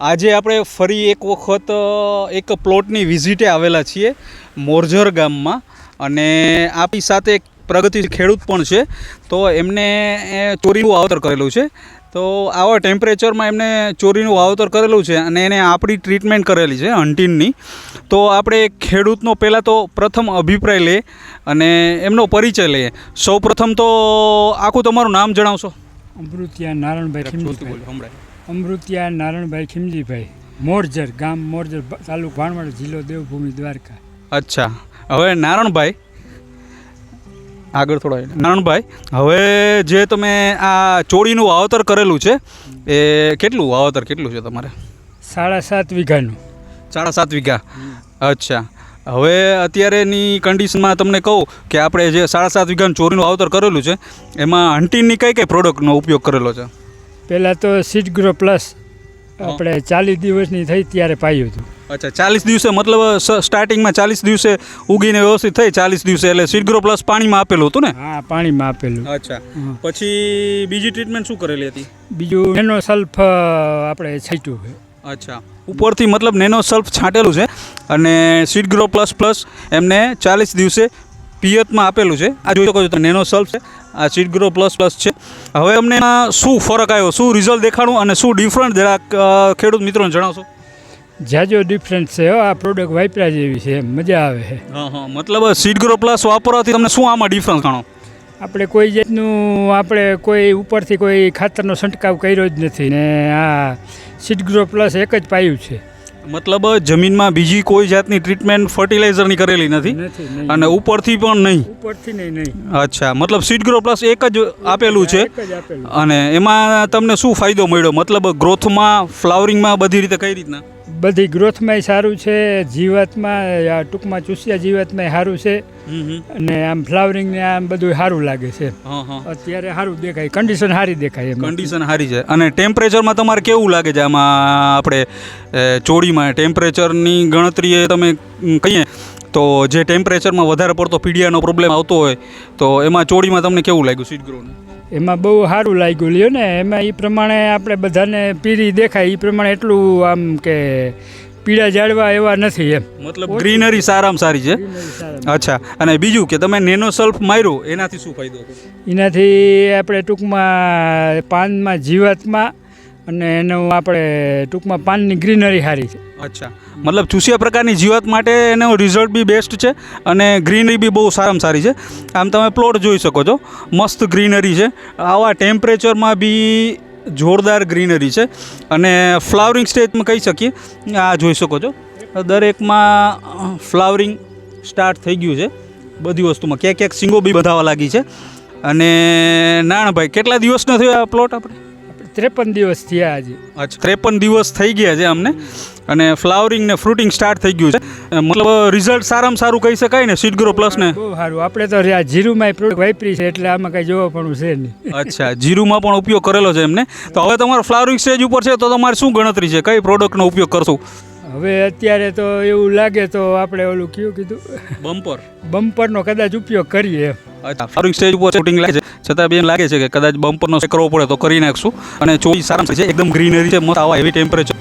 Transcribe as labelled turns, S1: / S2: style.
S1: આજે આપણે ફરી એક વખત એક પ્લોટની વિઝિટે આવેલા છીએ મોરજર ગામમાં અને આપણી સાથે એક પ્રગતિશીલ ખેડૂત પણ છે. તો એમને ચોરીનું વાવતર કરેલું છે. તો આવા ટેમ્પરેચરમાં એમને ચોરીનું વાવતર કરેલું છે અને એને આપણી ટ્રીટમેન્ટ કરેલી છે હન્ટીનની. તો આપણે ખેડૂતનો પહેલાં તો પ્રથમ અભિપ્રાય લઈએ અને એમનો પરિચય લઈએ. સૌ પ્રથમ તો આખું તમારું નામ જણાવશો?
S2: અમૃતિયા નારણભાઈ ખીમજીભાઈ. અમૃતિયા નારણભાઈ ખીમજીભાઈ, મોરજર ગામ, મોરજર તાલુકો ભાણવડ, જિલ્લો દેવભૂમિ, દ્વારકા.
S1: અચ્છા, હવે નારણભાઈ આગળ થોડા નારણભાઈ, હવે જે તમે આ ચોળીનું વાવતર કરેલું છે એ કેટલું વાવતર કેટલું છે તમારે?
S2: 7.5 વીઘાનું.
S1: 7.5 વીઘા. અચ્છા, હવે અત્યારેની કન્ડિશનમાં તમને કહું કે આપણે જે 7.5 વીઘાનું ચોરીનું વાવતર કરેલું છે એમાં હન્ટીનની કઈ કઈ પ્રોડક્ટનો ઉપયોગ કરેલો છે?
S2: પહેલાં તો સીડ ગ્રો પ્લસ આપણે 40 દિવસની થઈ ત્યારે પાયું હતું.
S1: અચ્છા, 40 દિવસે મતલબ સ્ટાર્ટિંગમાં 40 દિવસે ઉગીને વ્યવસ્થિત થઈ 40 દિવસે એટલે સીડ ગ્રો પ્લસ પાણીમાં આપેલું હતું ને?
S2: હા, પાણીમાં આપેલું.
S1: અચ્છા, પછી બીજી ટ્રીટમેન્ટ શું કરેલી હતી?
S2: બીજું નેનો સલ્ફ આપણે છાંટ્યું છે.
S1: અચ્છા, ઉપરથી મતલબ નેનો સલ્ફ છાંટેલું છે અને સીડ ગ્રો પ્લસ પ્લસ એમને 40 દિવસે પિયતમાં આપેલું છે. આ જોઈ શકો છો નેનો સલ્ફ છે, આ સીડ ગ્રો પ્લસ પ્લસ છે. હવે અમને શું ફરક આવ્યો, શું રિઝલ્ટ દેખાડું અને શું ડિફરન્ટ જરાક ખેડૂત મિત્રોને જણાવશો?
S2: જાજો ડિફરન્સ છે. આ પ્રોડક્ટ વાપરા જેવી છે, મજા આવે છે.
S1: હા, મતલબ સીડ ગ્રો પ્લસ વાપરવાથી તમને શું આમાં ડિફરન્સ જાણો?
S2: આપણે કોઈ જાતનું કોઈ ઉપરથી કોઈ ખાતરનો છંટકાવ કર્યો જ નથી ને આ સીડ ગ્રો પ્લસ એક જ પાયું છે.
S1: મતલબ જમીનમાં બીજી કોઈ જાતની ટ્રીટમેન્ટ ફર્ટિલાઇઝરની કરેલી નથી અને ઉપરથી પણ નહીં?
S2: ઉપરથી નહીં.
S1: અચ્છા, મતલબ સીડ ગ્રો પ્લસ એક જ આપેલું છે. અને એમાં તમને શું ફાયદો મળ્યો? મતલબ ગ્રોથમાં, ફ્લાવરિંગમાં, બધી રીતે કઈ રીતના?
S2: બધી ગ્રોથમાંય સારું છે, જીવાતમાં ટૂંકમાં ચૂસ્યા જીવાતમાં સારું છે અને આમ ફ્લાવરિંગ ને આમ બધું સારું લાગે છે. અત્યારે સારું દેખાય, કન્ડિશન સારી દેખાય.
S1: કન્ડિશન સારી છે. અને ટેમ્પરેચરમાં તમારે કેવું લાગે છે આમાં? આપણે ચોળીમાં ટેમ્પરેચરની ગણતરીએ તમે કહીએ તો જે ટેમ્પરેચરમાં વધારે પડતો પીડિયાનો પ્રોબ્લેમ આવતો હોય તો એમાં ચોળીમાં તમને કેવું લાગ્યું સીડ ગ્રોનું?
S2: એમાં બહુ સારું લાગ્યું લ્યો ને. એમાં એ પ્રમાણે આપણે બધાને પીરી દેખાય એ પ્રમાણે એટલું આમ કે પીળા ઝાડવા એવા નથી એમ.
S1: મતલબ ગ્રીનરી સારામાં સારી છે. અચ્છા, અને બીજું કે તમે નેનો સલ્ફ માર્યો એનાથી શું ફાયદો?
S2: એનાથી આપણે ટૂંકમાં પાનમાં જીવાતમાં અને એનું આપણે ટૂંકમાં પાનની ગ્રીનરી સારી છે.
S1: અચ્છા, મતલબ ચૂસ્યા પ્રકારની જીવાત માટે એનો રિઝલ્ટ બી બેસ્ટ છે અને ગ્રીનરી બી બહુ સારામાં સારી છે. આમ તમે પ્લોટ જોઈ શકો છો, મસ્ત ગ્રીનરી છે. આવા ટેમ્પરેચરમાં બી જોરદાર ગ્રીનરી છે અને ફ્લાવરિંગ સ્ટેજમાં કહી શકીએ. આ જોઈ શકો છો દરેકમાં ફ્લાવરિંગ સ્ટાર્ટ થઈ ગયું છે બધી વસ્તુમાં. ક્યાંક સિંગો બી બધાવા લાગી છે. અને નારણભાઈ, કેટલા દિવસનો થયો આ પ્લોટ? આપણે
S2: 53 દિવસ થયા આજે.
S1: અચ્છા, 53 દિવસ થઈ ગયા છે અમને અને ફ્લાવરિંગ ને ફ્રૂટિંગ સ્ટાર્ટ થઈ ગયું છે. મતલબ રિઝલ્ટ સારામાં સારું કહી શકાય ને સીડ ગ્રો પ્લસ ને?
S2: બહુ સારું. આપણે તો આ જીરુમાં પ્રોડક્ટ વાપરી છે એટલે આમાં કંઈ જોવા પણ છે નહીં.
S1: અચ્છા, જીરુમાં પણ ઉપયોગ કરેલો છે એમને. તો હવે તમારો ફ્લાવરિંગ સ્ટેજ ઉપર છે તો તમારે શું ગણતરી છે, કઈ પ્રોડક્ટનો ઉપયોગ કરશું?
S2: હવે અત્યારે તો એવું લાગે તો આપણે ઓલું કયું બમ્પરનો કદાચ ઉપયોગ કરીએ એમ.
S1: અચ્છા, ફ્લાવરિંગ સ્ટેજ ઉપર શૂટિંગ લાગે છે છતાં બી એમ લાગે છે કે કદાચ બમ્પરનો કરવો પડે તો કરી નાખશું. અને ચોળી સારામાં છે, એકદમ ગ્રીનરી છે, મસ્ત આવા હેવી ટેમ્પરેચર